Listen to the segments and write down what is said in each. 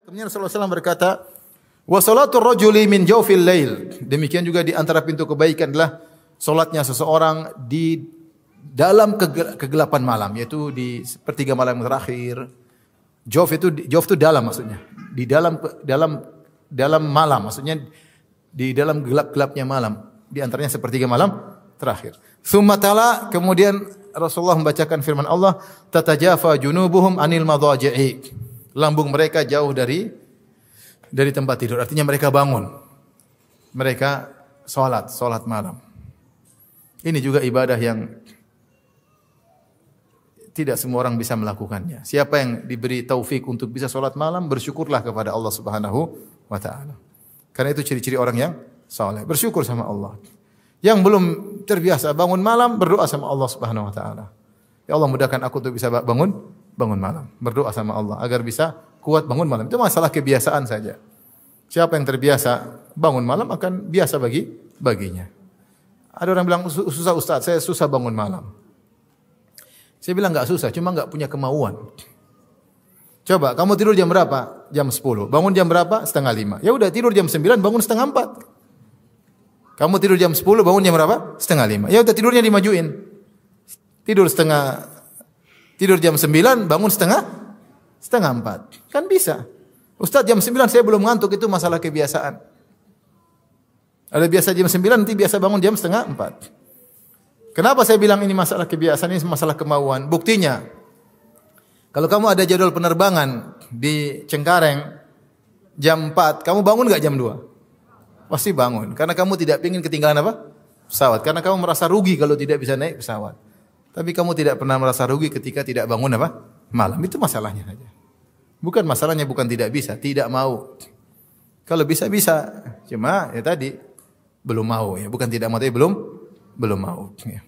Kemudian Rasulullah SAW berkata, wa salatul rajuli min jawfil lail. Demikian juga di antara pintu kebaikan adalah salatnya seseorang di dalam kegelapan malam, yaitu di sepertiga malam terakhir. Jawf itu dalam maksudnya. Di dalam malam, maksudnya di dalam gelap-gelapnya malam. Di antaranya sepertiga malam terakhir. Tsumma tala, kemudian Rasulullah membacakan firman Allah, tatajafa junubuhum anil madaji'i. Lambung mereka jauh dari tempat tidur. Artinya mereka bangun. Mereka salat malam. Ini juga ibadah yang tidak semua orang bisa melakukannya. Siapa yang diberi taufik untuk bisa salat malam, bersyukurlah kepada Allah Subhanahu wa taala. Karena itu ciri-ciri orang yang saleh, bersyukur sama Allah. Yang belum terbiasa bangun malam, berdoa sama Allah Subhanahu wa taala. Ya Allah, mudahkan aku untuk bisa bangun malam. Berdoa sama Allah agar bisa kuat bangun malam. Itu masalah kebiasaan saja. Siapa yang terbiasa bangun malam akan biasa baginya. Ada orang bilang, susah Ustaz, saya susah bangun malam. Saya bilang enggak susah, cuma enggak punya kemauan. Coba, kamu tidur jam berapa? Jam 10. Bangun jam berapa? Setengah 5. Ya udah, tidur jam 9, bangun setengah 4. Kamu tidur jam 10, bangun jam berapa? Setengah 5. Ya udah, tidurnya dimajuin. Tidur jam 9, bangun setengah 4. Kan bisa. Ustaz, jam 9 saya belum ngantuk, itu masalah kebiasaan. Ada biasa jam 9, nanti biasa bangun jam setengah 4. Kenapa saya bilang ini masalah kebiasaan, ini masalah kemauan? Buktinya, kalau kamu ada jadwal penerbangan di Cengkareng jam 4, kamu bangun enggak jam 2? Pasti bangun. Karena kamu tidak ingin ketinggalan apa? Pesawat. Karena kamu merasa rugi kalau tidak bisa naik pesawat. Tapi kamu tidak pernah merasa rugi ketika tidak bangun apa? Malam. Itu masalahnya saja. Bukan masalahnya bukan tidak bisa, tidak mau. Kalau bisa. Cuma ya tadi belum mau ya, bukan tidak mau tapi belum mau ya.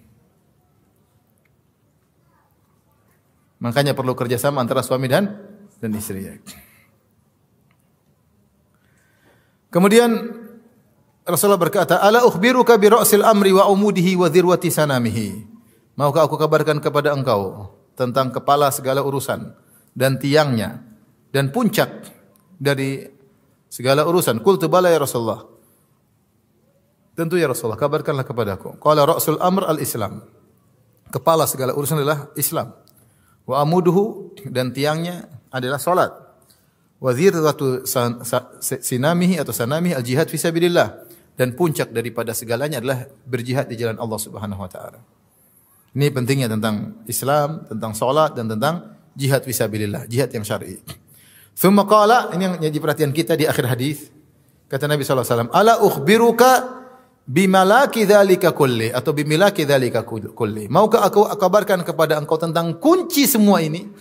Makanya perlu kerjasama antara suami dan istri ya. Kemudian Rasulullah berkata, "Ala ukhbiruka bi ra'sil amri wa umudihi wa dhirwati sanamihi." Maukah aku kabarkan kepada engkau tentang kepala segala urusan dan tiangnya dan puncak dari segala urusan? Qultu bala ya Rasulullah. Tentu ya Rasulullah, kabarkanlah kepadaku. Qala ra'sul amr al-Islam. Kepala segala urusan adalah Islam. Wa amuduhu, dan tiangnya adalah salat. Wa dhirwatu sinamihi atau sanamihi al-jihad fi sabilillah. Dan puncak daripada segalanya adalah berjihad di jalan Allah Subhanahu wa taala. Ini pentingnya tentang Islam, tentang salat dan tentang jihad fisabilillah, jihad yang syar'i. Tsumma qala, ini yang jadi perhatian kita di akhir hadis. Kata Nabi sallallahu alaihi wasallam, "Ala ukhbiruka bimalaki dzalika kulli," atau bimilaki dzalika kulli. Maukah aku kabarkan kepada engkau tentang kunci semua ini?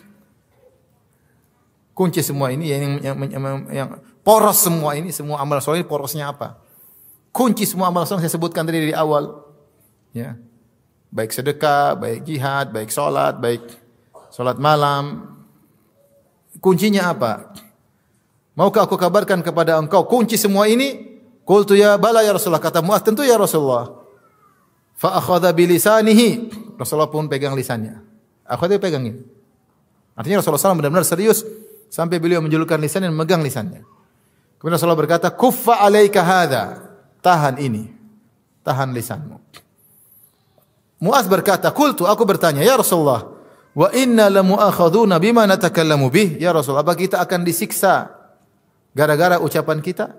Kunci semua ini yang poros semua ini, semua amal saleh porosnya apa? Kunci semua amal saleh saya sebutkan tadi di awal. Ya. Baik sedekah, baik jihad, baik salat malam. Kuncinya apa? Maukah aku kabarkan kepada engkau kunci semua ini? Qultu ya bala ya Rasulullah. Kata Mu'adz, tentu ya Rasulullah. Fa akhadha bi lisanihi. Rasulullah pun pegang lisannya. Akhadha pegang ini. Artinya Rasulullah SAW benar-benar serius sampai beliau menjulurkan lisannya dan memegang lisannya. Kemudian Rasulullah berkata, "Kuffa 'alaika hadza." Tahan ini. Tahan lisanmu. Mu'adz berkata, "Qultu," aku bertanya, "Ya Rasulullah, wa inna lamu'akhaduna bima natakallamu bih." Ya Rasulullah, apa kita akan disiksa gara-gara ucapan kita?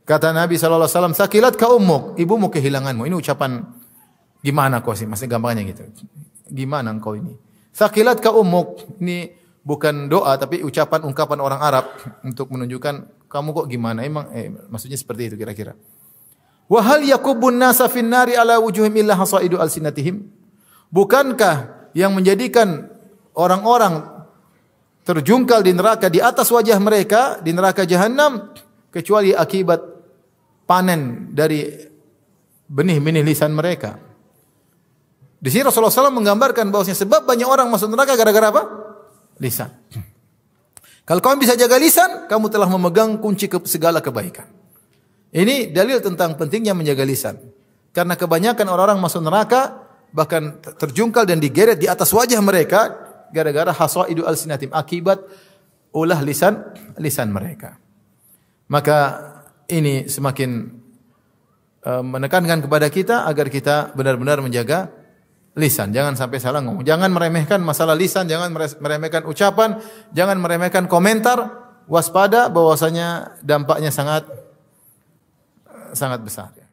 Kata Nabi sallallahu alaihi wasallam, "Sakilat ka ummuk," ibumu kehilanganmu. Ini ucapan gimana kau sih? Masih gampangnya gitu. Gimana engkau ini? Sakilat ka ummuk. Ini bukan doa tapi ungkapan orang Arab untuk menunjukkan kamu kok gimana. Emang maksudnya seperti itu kira-kira. Wa hal yakubun nasa fin nari ala wujuhim illa hasaidu alsinatihim? Bukankah yang menjadikan orang-orang terjungkal di neraka di atas wajah mereka di neraka jahanam kecuali akibat panen dari benih-benih lisan mereka. Di sini Rasulullah SAW menggambarkan bahwasanya sebab banyak orang masuk neraka gara-gara apa? Lisan. Kalau kamu bisa jaga lisan, kamu telah memegang kunci segala kebaikan. Ini dalil tentang pentingnya menjaga lisan. Karena kebanyakan orang-orang masuk neraka bahkan terjungkal dan digeret di atas wajah mereka gara-gara hasaidu alsinatim, akibat ulah lisan mereka. Maka ini semakin menekankan kepada kita agar kita benar-benar menjaga lisan. Jangan sampai salah ngomong. Jangan meremehkan masalah lisan, jangan meremehkan ucapan, jangan meremehkan komentar. Waspada bahwasanya dampaknya sangat besar.